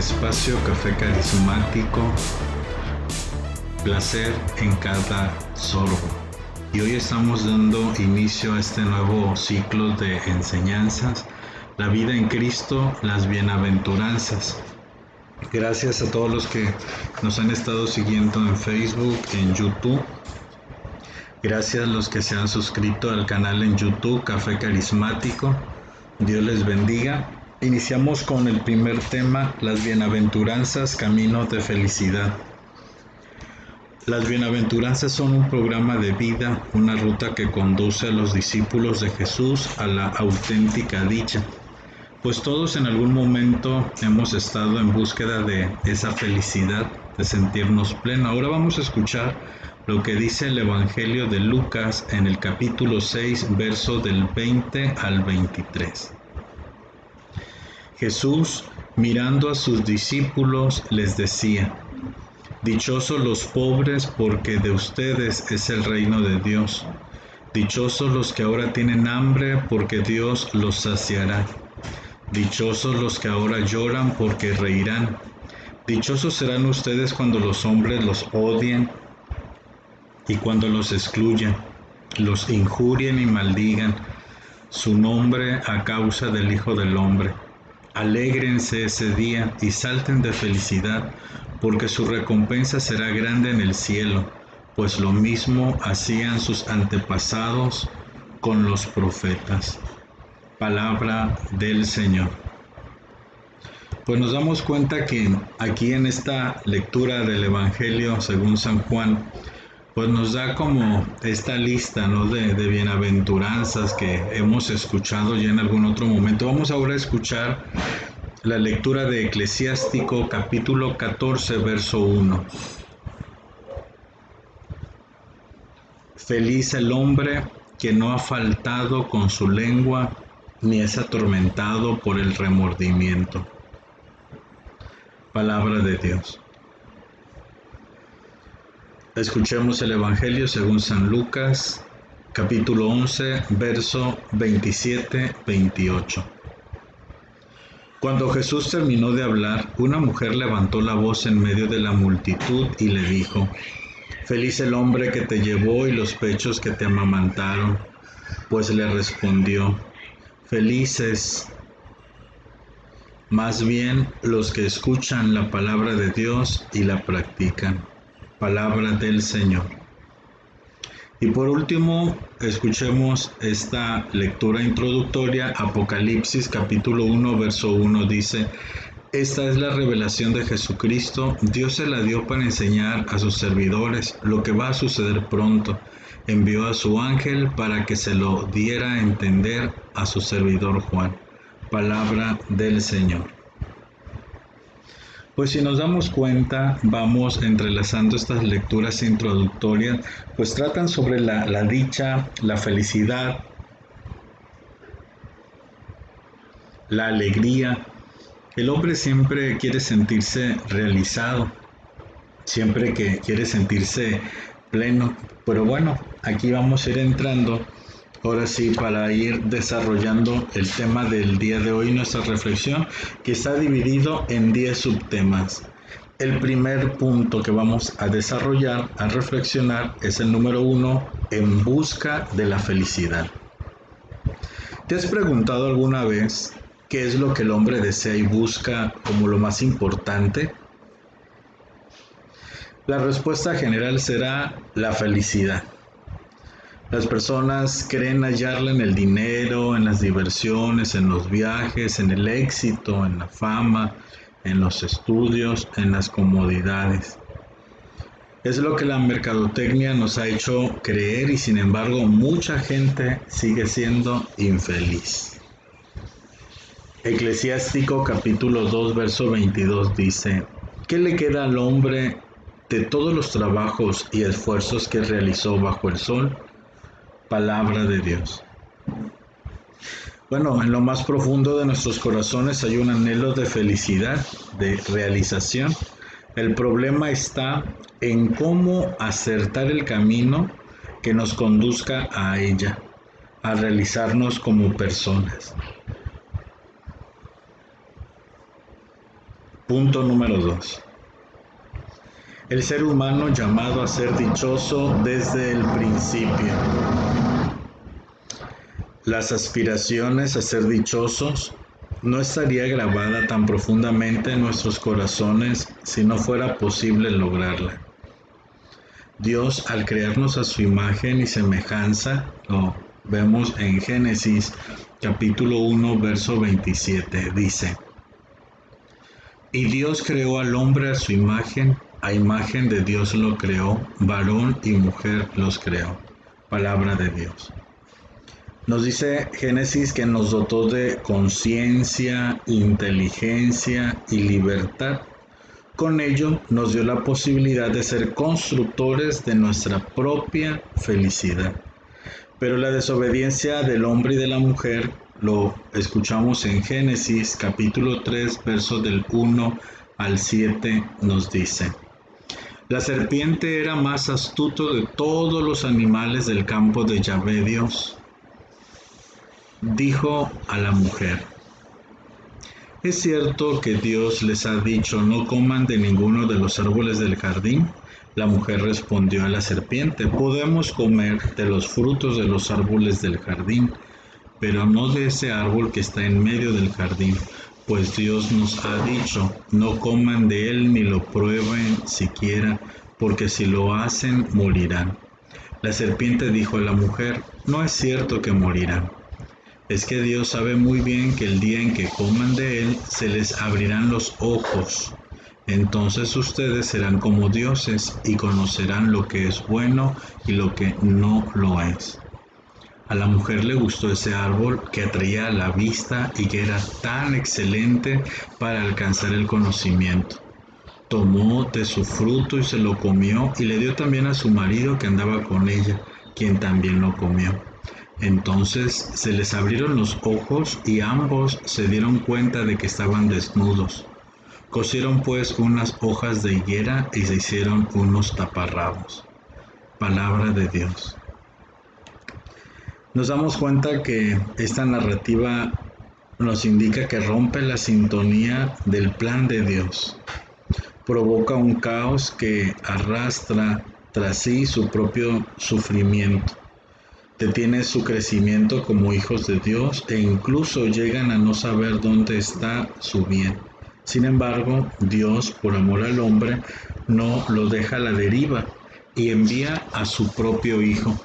espacio Café Carismático, placer en cada sorbo. Y hoy estamos dando inicio a este nuevo ciclo de enseñanzas, la vida en Cristo, las bienaventuranzas. Gracias a todos los que nos han estado siguiendo en Facebook, en YouTube. Gracias a los que se han suscrito al canal en YouTube, Café Carismático. Dios les bendiga. Iniciamos con el primer tema, las bienaventuranzas, camino de felicidad. Las bienaventuranzas son un programa de vida, una ruta que conduce a los discípulos de Jesús a la auténtica dicha. Pues todos en algún momento hemos estado en búsqueda de esa felicidad, de sentirnos plenos. Ahora vamos a escuchar lo que dice el Evangelio de Lucas en el capítulo 6, verso del 20 al 23. Jesús, mirando a sus discípulos, les decía: dichosos los pobres, porque de ustedes es el reino de Dios. Dichosos los que ahora tienen hambre, porque Dios los saciará. Dichosos los que ahora lloran, porque reirán. Dichosos serán ustedes cuando los hombres los odien y cuando los excluyan, los injurien y maldigan su nombre a causa del Hijo del Hombre. Alégrense ese día y salten de felicidad, porque su recompensa será grande en el cielo, pues lo mismo hacían sus antepasados con los profetas. Palabra del Señor. Pues nos damos cuenta que aquí en esta lectura del Evangelio según San Juan, pues nos da como esta lista, ¿no?, de bienaventuranzas que hemos escuchado ya en algún otro momento. Vamos ahora a escuchar la lectura de Eclesiástico capítulo 14, verso 1. Feliz el hombre que no ha faltado con su lengua, ni es atormentado por el remordimiento. Palabra de Dios. Escuchemos el Evangelio según San Lucas, capítulo 11, verso 27-28. Cuando Jesús terminó de hablar, una mujer levantó la voz en medio de la multitud y le dijo: feliz el hombre que te llevó y los pechos que te amamantaron. Pues le respondió: felices más bien los que escuchan la palabra de Dios y la practican. Palabra del Señor. Y por último, escuchemos esta lectura introductoria. Apocalipsis capítulo 1, verso 1 dice: esta es la revelación de Jesucristo. Dios se la dio para enseñar a sus servidores lo que va a suceder pronto. Envió a su ángel para que se lo diera a entender a su servidor Juan. Palabra del Señor. Pues si nos damos cuenta, vamos entrelazando estas lecturas introductorias, pues tratan sobre la dicha, la felicidad, la alegría. El hombre siempre quiere sentirse realizado, siempre que quiere sentirse pleno. Pero bueno, aquí vamos a ir entrando, ahora sí, para ir desarrollando el tema del día de hoy, nuestra reflexión, que está dividido en 10 subtemas. El primer punto que vamos a desarrollar, a reflexionar, es el número 1, en busca de la felicidad. ¿Te has preguntado alguna vez qué es lo que el hombre desea y busca como lo más importante? La respuesta general será la felicidad. Las personas creen hallarla en el dinero, en las diversiones, en los viajes, en el éxito, en la fama, en los estudios, en las comodidades. Es lo que la mercadotecnia nos ha hecho creer y sin embargo mucha gente sigue siendo infeliz. Eclesiástico capítulo 2, verso 22 dice: ¿qué le queda al hombre de todos los trabajos y esfuerzos que realizó bajo el sol? Palabra de Dios. Bueno, en lo más profundo de nuestros corazones hay un anhelo de felicidad, de realización. El problema está en cómo acertar el camino que nos conduzca a ella, a realizarnos como personas. Punto número 2. El ser humano llamado a ser dichoso desde el principio. Las aspiraciones a ser dichosos no estaría grabada tan profundamente en nuestros corazones si no fuera posible lograrla. Dios, al crearnos a su imagen y semejanza, lo vemos en Génesis capítulo 1, verso 27, dice: Y Dios creó al hombre a su imagen, a imagen de Dios lo creó, varón y mujer los creó. Palabra de Dios. Nos dice Génesis que nos dotó de conciencia, inteligencia y libertad. Con ello nos dio la posibilidad de ser constructores de nuestra propia felicidad. Pero la desobediencia del hombre y de la mujer, lo escuchamos en Génesis capítulo 3, versos del 1 al 7, nos dice: La serpiente era más astuto de todos los animales del campo de Yahvé Dios. Dijo a la mujer: ¿Es cierto que Dios les ha dicho no coman de ninguno de los árboles del jardín? La mujer respondió a la serpiente: Podemos comer de los frutos de los árboles del jardín, pero no de ese árbol que está en medio del jardín, pues Dios nos ha dicho, no coman de él ni lo prueben siquiera, porque si lo hacen morirán. La serpiente dijo a la mujer: No es cierto que morirán. Es que Dios sabe muy bien que el día en que coman de él, se les abrirán los ojos. Entonces ustedes serán como dioses y conocerán lo que es bueno y lo que no lo es. A la mujer le gustó ese árbol que atraía a la vista y que era tan excelente para alcanzar el conocimiento. Tomó de su fruto y se lo comió, y le dio también a su marido que andaba con ella, quien también lo comió. Entonces se les abrieron los ojos y ambos se dieron cuenta de que estaban desnudos. Cosieron pues unas hojas de higuera y se hicieron unos taparrabos. Palabra de Dios. Nos damos cuenta que esta narrativa nos indica que rompe la sintonía del plan de Dios. Provoca un caos que arrastra tras sí su propio sufrimiento. Detiene su crecimiento como hijos de Dios e incluso llegan a no saber dónde está su bien. Sin embargo, Dios, por amor al hombre, no lo deja a la deriva y envía a su propio Hijo.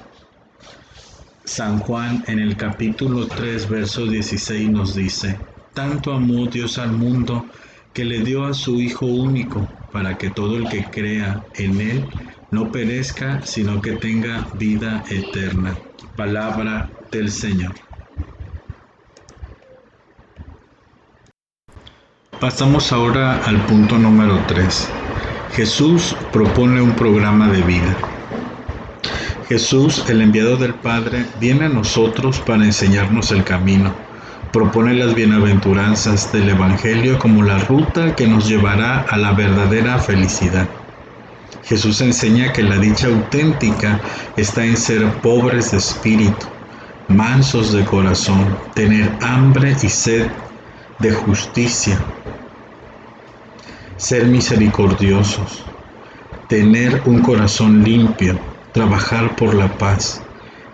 San Juan en el capítulo 3, verso 16 nos dice: Tanto amó Dios al mundo que le dio a su Hijo único, para que todo el que crea en él no perezca, sino que tenga vida eterna. Palabra del Señor. Pasamos ahora al punto número 3. Jesús propone un programa de vida. Jesús, el enviado del Padre, viene a nosotros para enseñarnos el camino. Propone las bienaventuranzas del Evangelio como la ruta que nos llevará a la verdadera felicidad. Jesús enseña que la dicha auténtica está en ser pobres de espíritu, mansos de corazón, tener hambre y sed de justicia, ser misericordiosos, tener un corazón limpio, trabajar por la paz,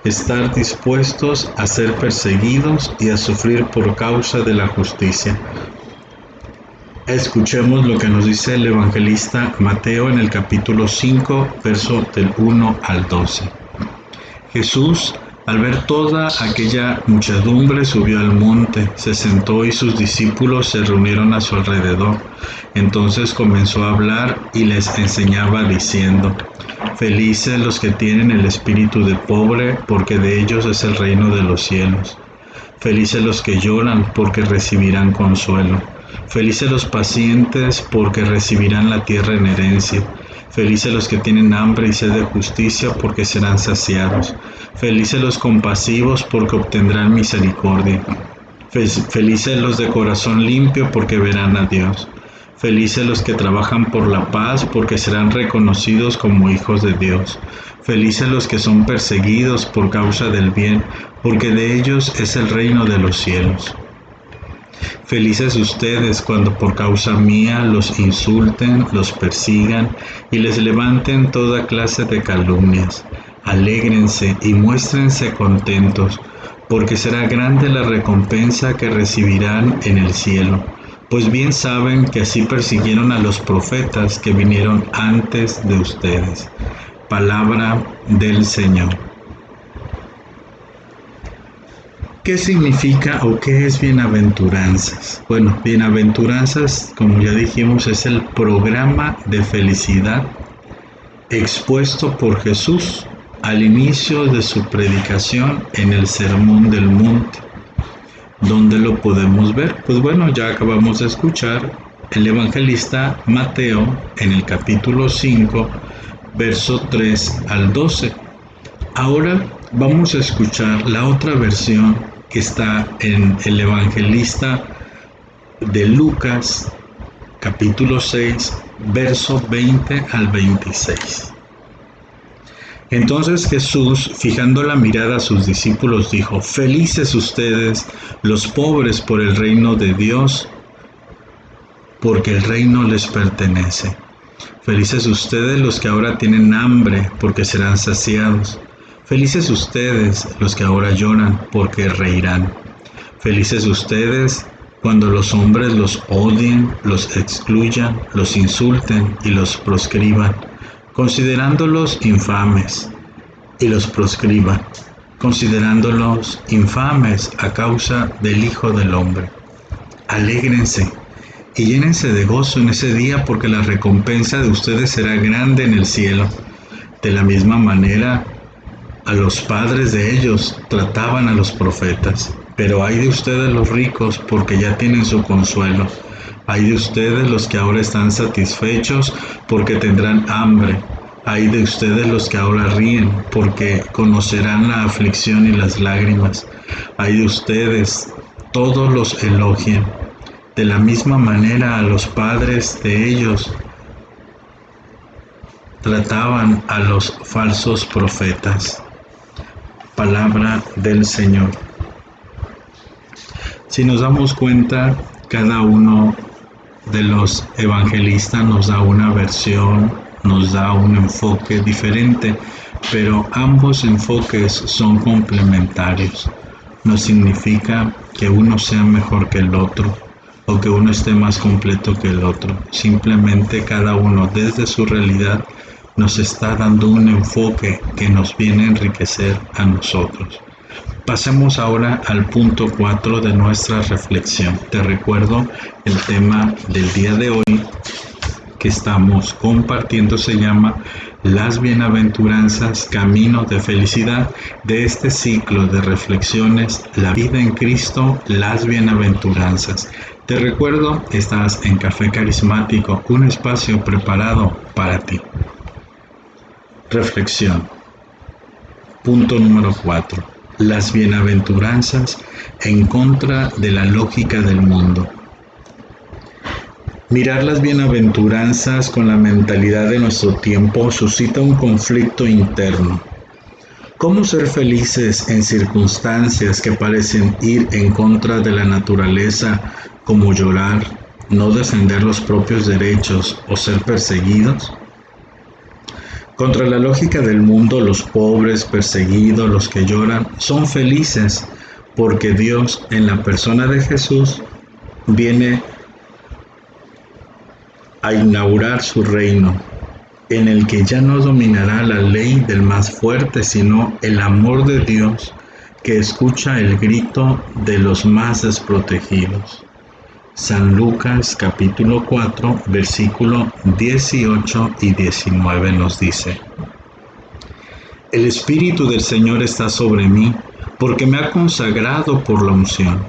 estar dispuestos a ser perseguidos y a sufrir por causa de la justicia. Escuchemos lo que nos dice el evangelista Mateo en el capítulo 5, verso del 1 al 12. Jesús, al ver toda aquella muchedumbre, subió al monte, se sentó y sus discípulos se reunieron a su alrededor. Entonces comenzó a hablar y les enseñaba diciendo: Felices los que tienen el espíritu de pobre, porque de ellos es el reino de los cielos. Felices los que lloran, porque recibirán consuelo. Felices los pacientes, porque recibirán la tierra en herencia. Felices los que tienen hambre y sed de justicia, porque serán saciados. Felices los compasivos, porque obtendrán misericordia. Felices los de corazón limpio, porque verán a Dios. Felices los que trabajan por la paz, porque serán reconocidos como hijos de Dios. Felices los que son perseguidos por causa del bien, porque de ellos es el reino de los cielos. Felices ustedes cuando por causa mía los insulten, los persigan y les levanten toda clase de calumnias. Alégrense y muéstrense contentos, porque será grande la recompensa que recibirán en el cielo, pues bien saben que así persiguieron a los profetas que vinieron antes de ustedes. Palabra del Señor. ¿Qué significa o qué es bienaventuranzas? Bueno, bienaventuranzas, como ya dijimos, es el programa de felicidad expuesto por Jesús al inicio de su predicación en el Sermón del Monte. ¿Dónde lo podemos ver? Pues bueno, ya acabamos de escuchar el evangelista Mateo en el capítulo 5, verso 3 al 12. Ahora vamos a escuchar la otra versión que está en el evangelista de Lucas, capítulo 6, verso 20 al 26. Entonces Jesús, fijando la mirada a sus discípulos, dijo: Felices ustedes, los pobres, por el reino de Dios, porque el reino les pertenece. Felices ustedes los que ahora tienen hambre, porque serán saciados. Felices ustedes los que ahora lloran, porque reirán. Felices ustedes cuando los hombres los odien, los excluyan, los insulten y los proscriban, considerándolos infames, y los proscriban, considerándolos infames a causa del Hijo del Hombre. Alégrense y llénense de gozo en ese día, porque la recompensa de ustedes será grande en el cielo. De la misma manera, a los padres de ellos trataban a los profetas. Pero ay de ustedes los ricos, porque ya tienen su consuelo. Ay de ustedes los que ahora están satisfechos, porque tendrán hambre. Ay de ustedes los que ahora ríen, porque conocerán la aflicción y las lágrimas. Ay de ustedes, todos los elogien. De la misma manera a los padres de ellos trataban a los falsos profetas. Palabra del Señor. Si nos damos cuenta, cada uno de los evangelistas nos da una versión, nos da un enfoque diferente, pero ambos enfoques son complementarios. No significa que uno sea mejor que el otro o que uno esté más completo que el otro. Simplemente cada uno desde su realidad nos está dando un enfoque que nos viene a enriquecer a nosotros. Pasemos ahora al punto 4 de nuestra reflexión. Te recuerdo el tema del día de hoy que estamos compartiendo, se llama Las bienaventuranzas, camino de felicidad, de este ciclo de reflexiones, la vida en Cristo, las bienaventuranzas. Te recuerdo, estás en Café Carismático, un espacio preparado para ti. Reflexión. Punto número 4. Las bienaventuranzas en contra de la lógica del mundo. Mirar las bienaventuranzas con la mentalidad de nuestro tiempo suscita un conflicto interno. ¿Cómo ser felices en circunstancias que parecen ir en contra de la naturaleza, como llorar, no defender los propios derechos o ser perseguidos? Contra la lógica del mundo, los pobres, perseguidos, los que lloran, son felices porque Dios, en la persona de Jesús, viene a inaugurar su reino, en el que ya no dominará la ley del más fuerte, sino el amor de Dios que escucha el grito de los más desprotegidos. San Lucas capítulo 4, versículo 18 y 19 nos dice: El Espíritu del Señor está sobre mí, porque me ha consagrado por la unción.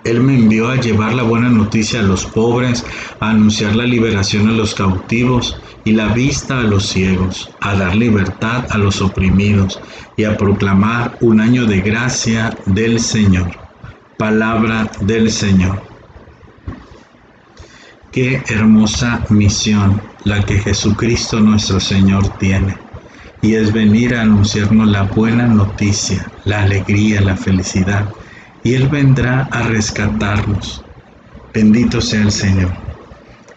Él me envió a llevar la buena noticia a los pobres, a anunciar la liberación a los cautivos y la vista a los ciegos, a dar libertad a los oprimidos y a proclamar un año de gracia del Señor. Palabra del Señor. Qué hermosa misión la que Jesucristo nuestro Señor tiene, y es venir a anunciarnos la buena noticia, la alegría, la felicidad, y Él vendrá a rescatarnos. Bendito sea el Señor.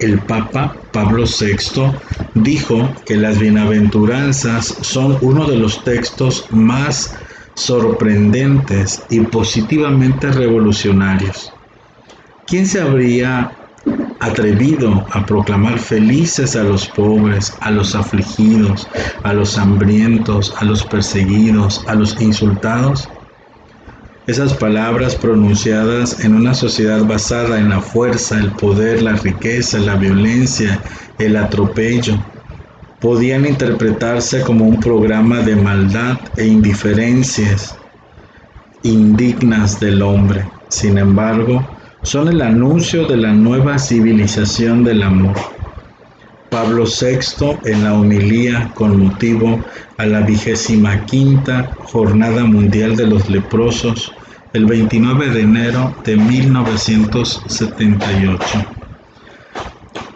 El Papa Pablo VI dijo que las bienaventuranzas son uno de los textos más sorprendentes y positivamente revolucionarios. ¿Quién se habría atrevido a proclamar felices a los pobres, a los afligidos, a los hambrientos, a los perseguidos, a los insultados? Esas palabras pronunciadas en una sociedad basada en la fuerza, el poder, la riqueza, la violencia, el atropello, podían interpretarse como un programa de maldad e indiferencias indignas del hombre. Sin embargo, son el anuncio de la nueva civilización del amor. Pablo VI, en la homilía con motivo a la 25ª Jornada Mundial de los Leprosos, el 29 de enero de 1978.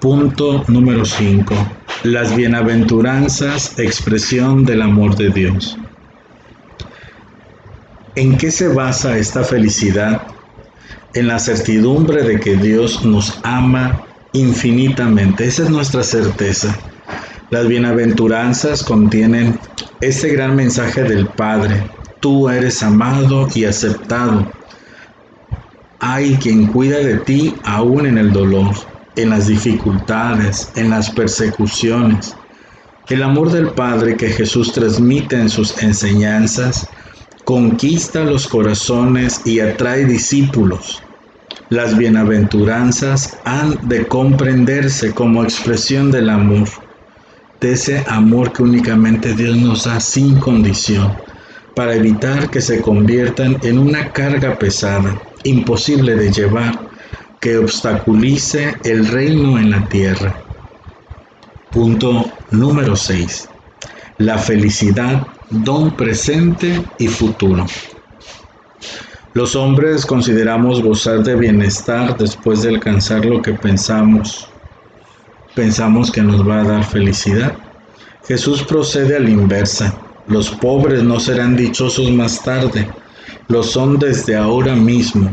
Punto número 5. Las bienaventuranzas, expresión del amor de Dios. ¿En qué se basa esta felicidad? En la certidumbre de que Dios nos ama infinitamente. Esa es nuestra certeza. Las bienaventuranzas contienen este gran mensaje del Padre. Tú eres amado y aceptado. Hay quien cuida de ti aún en el dolor, en las dificultades, en las persecuciones. El amor del Padre que Jesús transmite en sus enseñanzas conquista los corazones y atrae discípulos. Las bienaventuranzas han de comprenderse como expresión del amor, de ese amor que únicamente Dios nos da sin condición, para evitar que se conviertan en una carga pesada, imposible de llevar, que obstaculice el reino en la tierra. Punto número 6. La felicidad, don presente y futuro. Los hombres consideramos gozar de bienestar después de alcanzar lo que pensamos. Pensamos que nos va a dar felicidad. Jesús procede a la inversa. Los pobres no serán dichosos más tarde, lo son desde ahora mismo.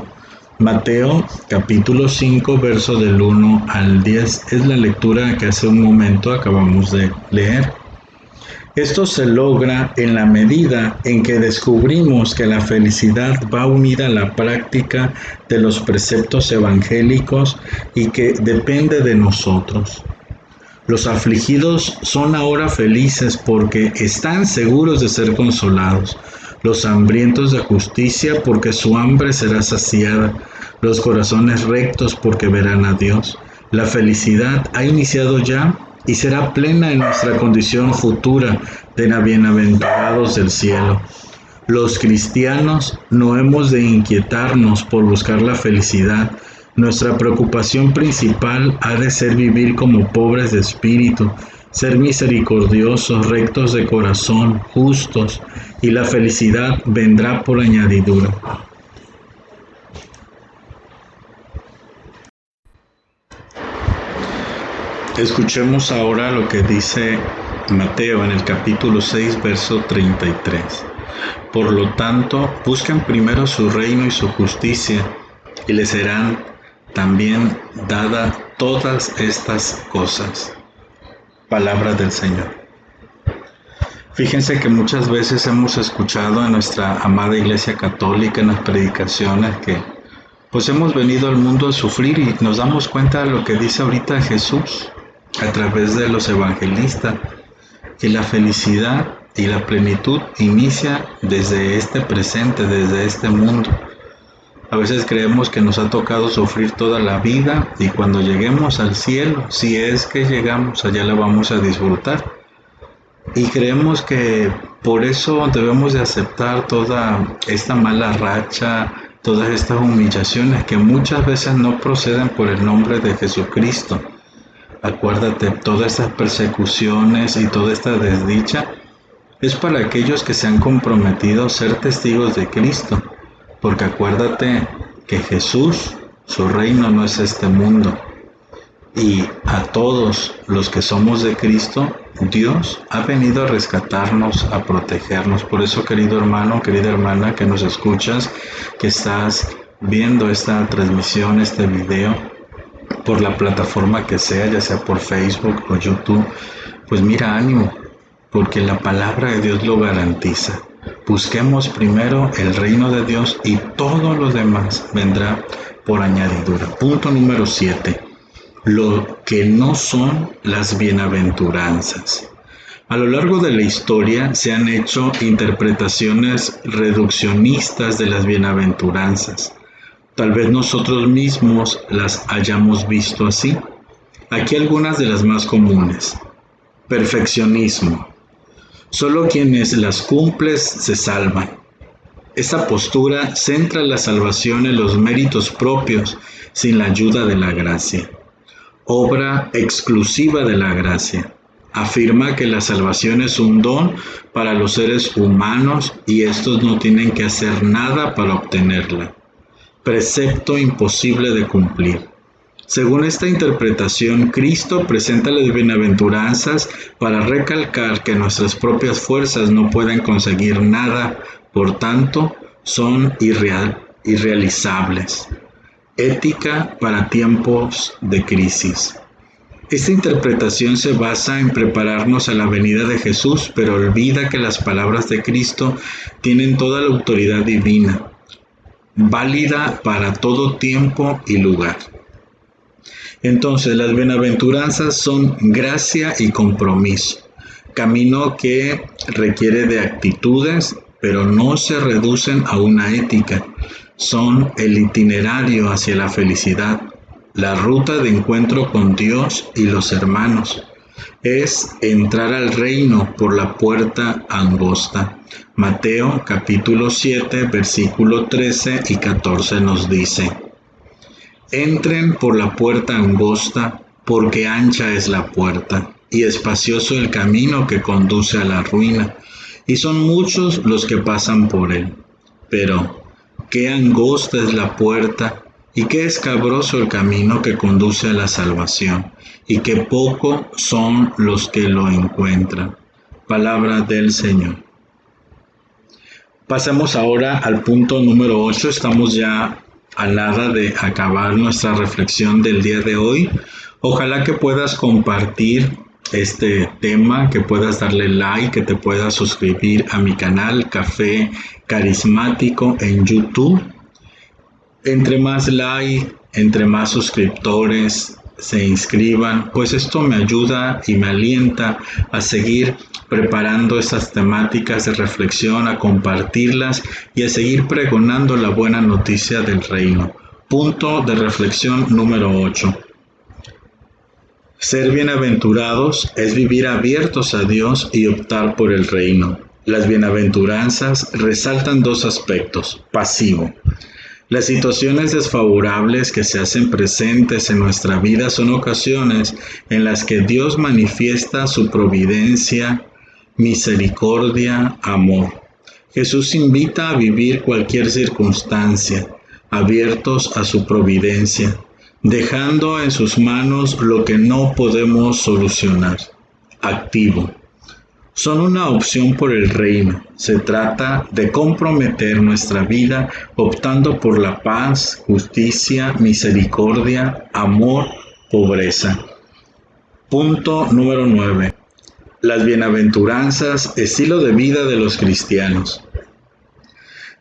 Mateo capítulo 5, verso del 1 al 10 es la lectura que hace un momento acabamos de leer. Esto se logra en la medida en que descubrimos que la felicidad va unida a la práctica de los preceptos evangélicos y que depende de nosotros. Los afligidos son ahora felices porque están seguros de ser consolados. Los hambrientos de justicia porque su hambre será saciada. Los corazones rectos porque verán a Dios. La felicidad ha iniciado ya y será plena en nuestra condición futura de bienaventurados del cielo. Los cristianos no hemos de inquietarnos por buscar la felicidad. Nuestra preocupación principal ha de ser vivir como pobres de espíritu, ser misericordiosos, rectos de corazón, justos, y la felicidad vendrá por añadidura. Escuchemos ahora lo que dice Mateo en el capítulo 6, verso 33. Por lo tanto, busquen primero su reino y su justicia, y les serán también dadas todas estas cosas. Palabra del Señor. Fíjense que muchas veces hemos escuchado en nuestra amada Iglesia Católica, en las predicaciones, que pues hemos venido al mundo a sufrir, y nos damos cuenta de lo que dice ahorita Jesús a través de los evangelistas, que la felicidad y la plenitud inicia desde este presente, desde este mundo. A veces creemos que nos ha tocado sufrir toda la vida y cuando lleguemos al cielo, si es que llegamos, allá la vamos a disfrutar. Y creemos que por eso debemos de aceptar toda esta mala racha, todas estas humillaciones que muchas veces no proceden por el nombre de Jesucristo. Acuérdate, todas estas persecuciones y toda esta desdicha es para aquellos que se han comprometido a ser testigos de Cristo, porque acuérdate que Jesús, su reino no es este mundo, y a todos los que somos de Cristo, Dios ha venido a rescatarnos, a protegernos. Por eso, querido hermano, querida hermana que nos escuchas, que estás viendo esta transmisión, este video, por la plataforma que sea, ya sea por Facebook o YouTube, pues mira, ánimo, porque la palabra de Dios lo garantiza. Busquemos primero el reino de Dios y todo lo demás vendrá por añadidura. Punto número 7. Lo que no son las bienaventuranzas. A lo largo de la historia se han hecho interpretaciones reduccionistas de las bienaventuranzas. Tal vez nosotros mismos las hayamos visto así. Aquí algunas de las más comunes. Perfeccionismo. Solo quienes las cumplen se salvan. Esta postura centra la salvación en los méritos propios sin la ayuda de la gracia. Obra exclusiva de la gracia. Afirma que la salvación es un don para los seres humanos y estos no tienen que hacer nada para obtenerla. Precepto imposible de cumplir. Según esta interpretación, Cristo presenta las bienaventuranzas para recalcar que nuestras propias fuerzas no pueden conseguir nada, por tanto, son irrealizables. Ética para tiempos de crisis. Esta interpretación se basa en prepararnos a la venida de Jesús, pero olvida que las palabras de Cristo tienen toda la autoridad divina, válida para todo tiempo y lugar. Entonces, las bienaventuranzas son gracia y compromiso, camino que requiere de actitudes, pero no se reducen a una ética. Son el itinerario hacia la felicidad, la ruta de encuentro con Dios y los hermanos. Es entrar al reino por la puerta angosta. Mateo capítulo 7, versículo 13 y 14 nos dice: Entren por la puerta angosta, porque ancha es la puerta, y espacioso el camino que conduce a la ruina, y son muchos los que pasan por él. Pero, qué angosta es la puerta, y qué escabroso el camino que conduce a la salvación, y qué poco son los que lo encuentran. Palabra del Señor. Pasemos ahora al punto número 8. Estamos ya a nada de acabar nuestra reflexión del día de hoy. Ojalá que puedas compartir este tema, que puedas darle like, que te puedas suscribir a mi canal Café Carismático en YouTube. Entre más like, entre más suscriptores se inscriban, pues esto me ayuda y me alienta a seguir preparando estas temáticas de reflexión, a compartirlas y a seguir pregonando la buena noticia del reino. Punto de reflexión número 8. Ser bienaventurados es vivir abiertos a Dios y optar por el reino. Las bienaventuranzas resaltan dos aspectos: pasivo. Las situaciones desfavorables que se hacen presentes en nuestra vida son ocasiones en las que Dios manifiesta su providencia, misericordia, amor. Jesús invita a vivir cualquier circunstancia, abiertos a su providencia, dejando en sus manos lo que no podemos solucionar. Activo. Son una opción por el reino. Se trata de comprometer nuestra vida optando por la paz, justicia, misericordia, amor, pobreza. Punto número 9. Las bienaventuranzas, estilo de vida de los cristianos.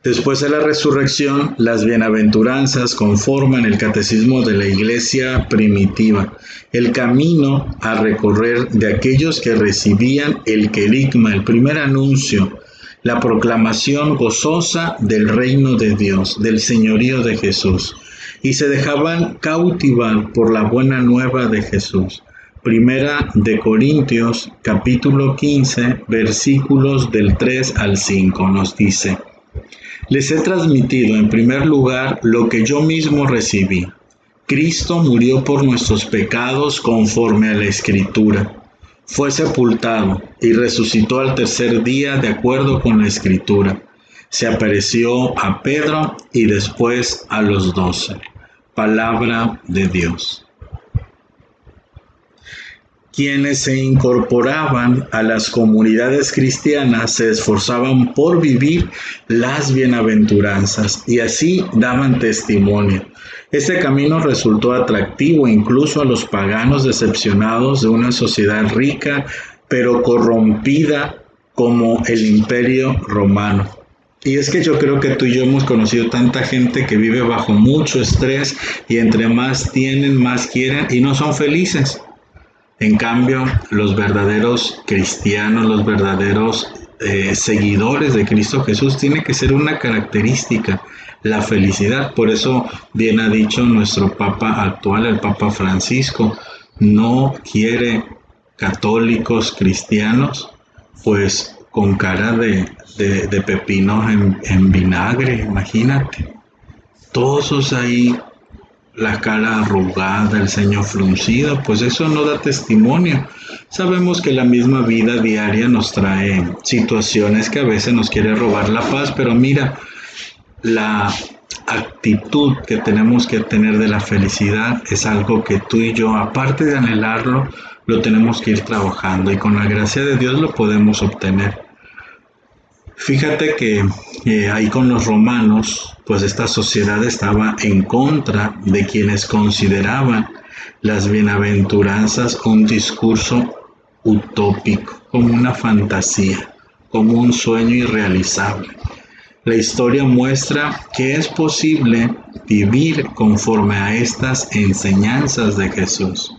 Después de la resurrección, las bienaventuranzas conforman el catecismo de la Iglesia primitiva, el camino a recorrer de aquellos que recibían el querigma, el primer anuncio, la proclamación gozosa del reino de Dios, del señorío de Jesús, y se dejaban cautivar por la buena nueva de Jesús. Primera de Corintios, capítulo 15, versículos del 3 al 5, nos dice: Les he transmitido en primer lugar lo que yo mismo recibí. Cristo murió por nuestros pecados conforme a la Escritura. Fue sepultado y resucitó al tercer día de acuerdo con la Escritura. Se apareció a Pedro y después a los 12. Palabra de Dios. Quienes se incorporaban a las comunidades cristianas se esforzaban por vivir las bienaventuranzas y así daban testimonio. Este camino resultó atractivo incluso a los paganos decepcionados de una sociedad rica pero corrompida como el Imperio Romano. Y es que yo creo que tú y yo hemos conocido tanta gente que vive bajo mucho estrés y entre más tienen, más quieren y no son felices. En cambio, los verdaderos cristianos, los verdaderos seguidores de Cristo Jesús, tiene que ser una característica, la felicidad. Por eso bien ha dicho nuestro Papa actual, el Papa Francisco, no quiere católicos cristianos, pues con cara de pepinos en vinagre, imagínate. Todos ahí, la cara arrugada, el ceño fruncido, pues eso no da testimonio. Sabemos que la misma vida diaria nos trae situaciones que a veces nos quiere robar la paz, pero mira, la actitud que tenemos que tener de la felicidad es algo que tú y yo, aparte de anhelarlo, lo tenemos que ir trabajando y con la gracia de Dios lo podemos obtener. Fíjate que ahí con los romanos, pues esta sociedad estaba en contra de quienes consideraban las bienaventuranzas un discurso utópico, como una fantasía, como un sueño irrealizable. La historia muestra que es posible vivir conforme a estas enseñanzas de Jesús.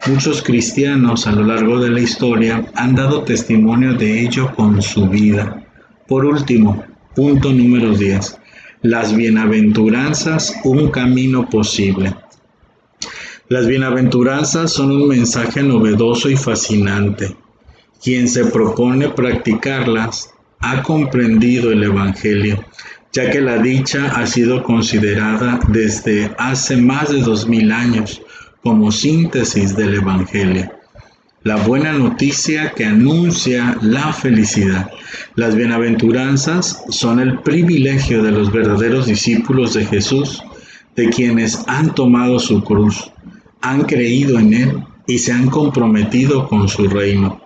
Muchos cristianos a lo largo de la historia han dado testimonio de ello con su vida. Por último, punto número 10. Las bienaventuranzas, un camino posible. Las bienaventuranzas son un mensaje novedoso y fascinante. Quien se propone practicarlas ha comprendido el Evangelio, ya que la dicha ha sido considerada desde hace más de 2000 años como síntesis del Evangelio. La buena noticia que anuncia la felicidad. Las bienaventuranzas son el privilegio de los verdaderos discípulos de Jesús, de quienes han tomado su cruz, han creído en Él y se han comprometido con su reino.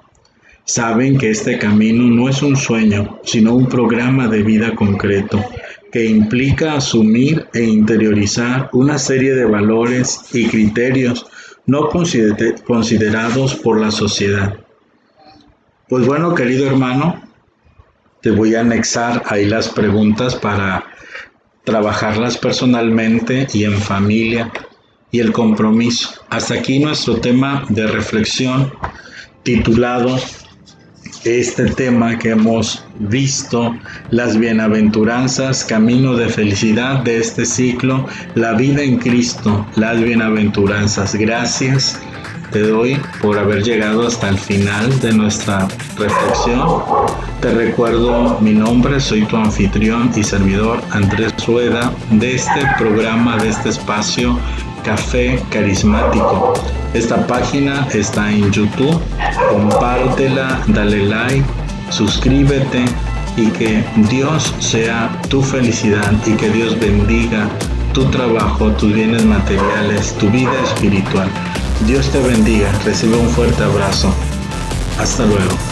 Saben que este camino no es un sueño, sino un programa de vida concreto, que implica asumir e interiorizar una serie de valores y criterios no considerados por la sociedad. Pues bueno, querido hermano, te voy a anexar ahí las preguntas para trabajarlas personalmente y en familia y el compromiso. Hasta aquí nuestro tema de reflexión titulado este tema que hemos visto, las bienaventuranzas, camino de felicidad de este ciclo, la vida en Cristo, las bienaventuranzas. Gracias te doy por haber llegado hasta el final de nuestra reflexión. Te recuerdo mi nombre, soy tu anfitrión y servidor Andrés Rueda de este programa, de este espacio Café Carismático. Esta página está en YouTube, compártela, dale like, suscríbete y que Dios sea tu felicidad y que Dios bendiga tu trabajo, tus bienes materiales, tu vida espiritual. Dios te bendiga, recibe un fuerte abrazo. Hasta luego.